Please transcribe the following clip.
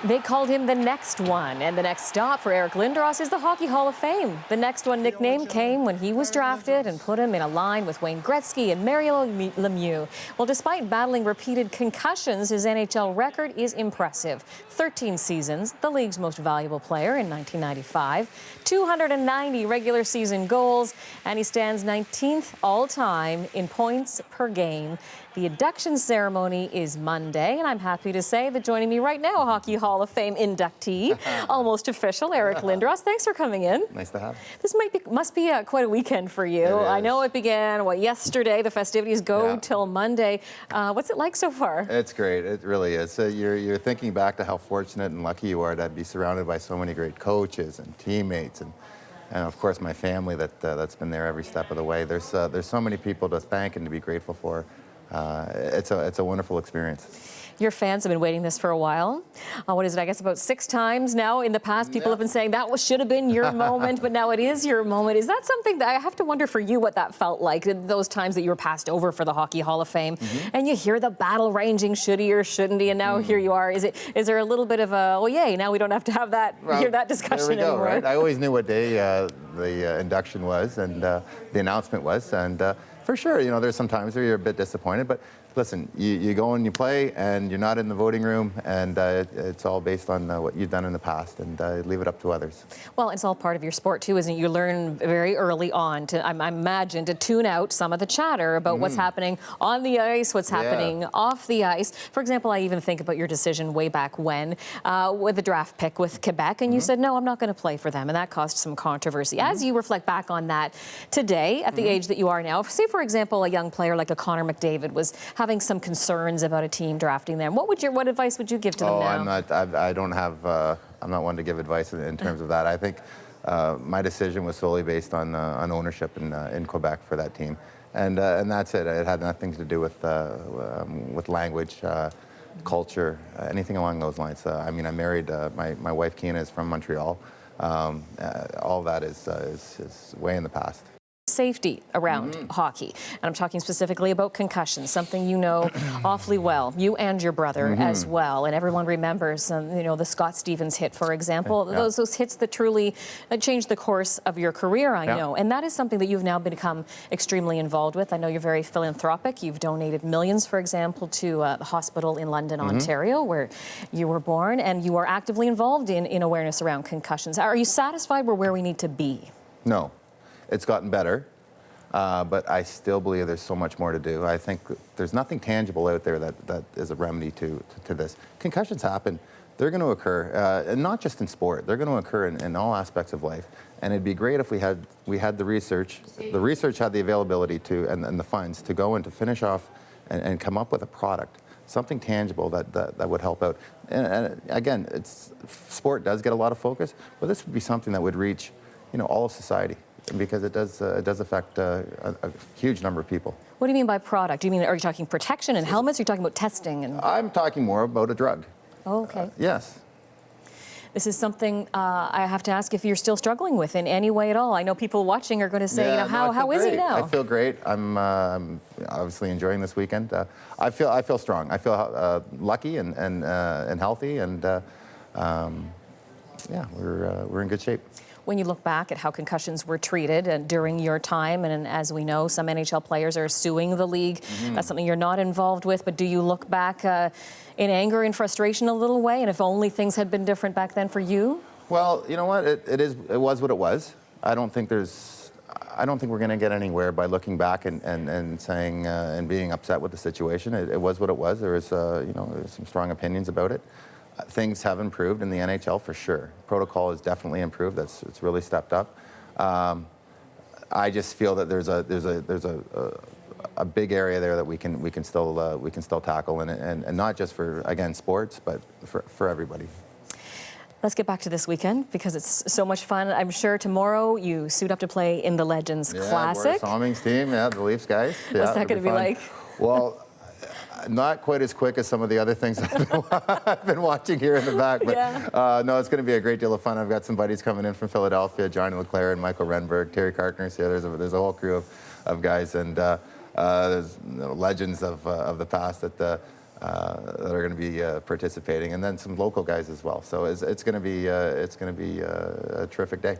They called him the next one, and the next stop for Eric Lindros is the Hockey Hall of Fame. The next one nickname came when he was drafted and put him in a line with Wayne Gretzky and Mario Lemieux. Well, despite battling repeated concussions, his NHL record is impressive. 13 seasons, the league's most valuable player in 1995, 290 regular season goals, and he stands 19th all-time in points per game. The induction ceremony is Monday, and I'm happy to say that joining me right now, Hockey Hall of Fame inductee, almost official, Eric Lindros. Thanks for coming in. Nice to have you. This must be quite a weekend for you. I know it began, yesterday. The festivities go till Monday. What's it like so far? It's great. It really is. You're thinking back to how fortunate and lucky you are to be surrounded by so many great coaches and teammates and of course my family that's been there every step of the way. There's so many people to thank and to be grateful for. It's a wonderful experience. Your fans have been waiting this for a while. What is it, I guess about 6 times now in the past, people have been saying that should have been your moment, but now it is your moment. Is that something that I have to wonder for you what that felt like, those times that you were passed over for the Hockey Hall of Fame, and you hear the battle ranging, should he or shouldn't he, and now here you are. Is there a little bit of a, well, yay, now we don't have to have that, hear that discussion there we go, anymore? Right? I always knew what day the induction was and the announcement was, and for sure, there's some times where you're a bit disappointed, but listen, you go and you play, and you're not in the voting room, and it's all based on what you've done in the past, and leave it up to others. Well, it's all part of your sport, too, isn't it? You learn very early on, I imagine, to tune out some of the chatter about what's happening on the ice, what's happening off the ice. For example, I even think about your decision way back when with the draft pick with Quebec, and you said, no, I'm not going to play for them, and that caused some controversy. As you reflect back on that today, at the age that you are now, say, for example, a young player like a Connor McDavid was having some concerns about a team drafting them. What advice would you give to them now? I'm not one to give advice in terms of that. I think my decision was solely based on ownership in Quebec for that team, and that's it. It had nothing to do with language, culture, anything along those lines. I married my wife Keena is from Montreal. All that is way in the past. Safety around hockey, and I'm talking specifically about concussions, something you know awfully well, you and your brother as well, and everyone remembers the Scott Stevens hit, for example, those hits that truly changed the course of your career, I know, and that is something that you've now become extremely involved with. I know you're very philanthropic. You've donated millions, for example, to the hospital in London, Ontario, where you were born, and you are actively involved in awareness around concussions. Are you satisfied we're where we need to be? No. It's gotten better, but I still believe there's so much more to do. I think there's nothing tangible out there that is a remedy to this. Concussions happen. They're going to occur, and not just in sport. They're going to occur in all aspects of life. And it'd be great if we had the research. The research had the availability to and the funds to go and to finish off and come up with a product, something tangible that would help out. And again, sport does get a lot of focus, but this would be something that would reach all of society, because it does affect a huge number of people. What do you mean by product? Are you talking protection and helmets? Or are you talking about testing? I'm talking more about a drug. Oh, okay. Yes. This is something I have to ask if you're still struggling with in any way at all. I know people watching are going to say, how is he now? I feel great. I'm obviously enjoying this weekend. I feel strong. I feel lucky and healthy, and we're in good shape. When you look back at how concussions were treated during your time, and as we know, some NHL players are suing the league. That's something you're not involved with, but do you look back in anger and frustration a little way, and if only things had been different back then for you? Well, you know what? It was what it was. I don't think we're going to get anywhere by looking back and saying and being upset with the situation. It was what it was. There was there's some strong opinions about it. Things have improved in the NHL for sure. Protocol has definitely improved. It's really stepped up. I just feel that there's a big area there that we can still tackle, and not just for, again, sports, but for everybody. Let's get back to this weekend, because it's so much fun. I'm sure tomorrow you suit up to play in the Legends Classic. Yeah, Boris Salming's team, the Leafs guys. What's that going to be like? Well, not quite as quick as some of the other things I've been watching here in the back, but no, it's going to be a great deal of fun. I've got some buddies coming in from Philadelphia, Johnny LeClaire and Michael Renberg, Terry Karkner. So there's a whole crew of guys, and there's legends of the past that that are going to be participating, and then some local guys as well. So it's going to be a terrific day.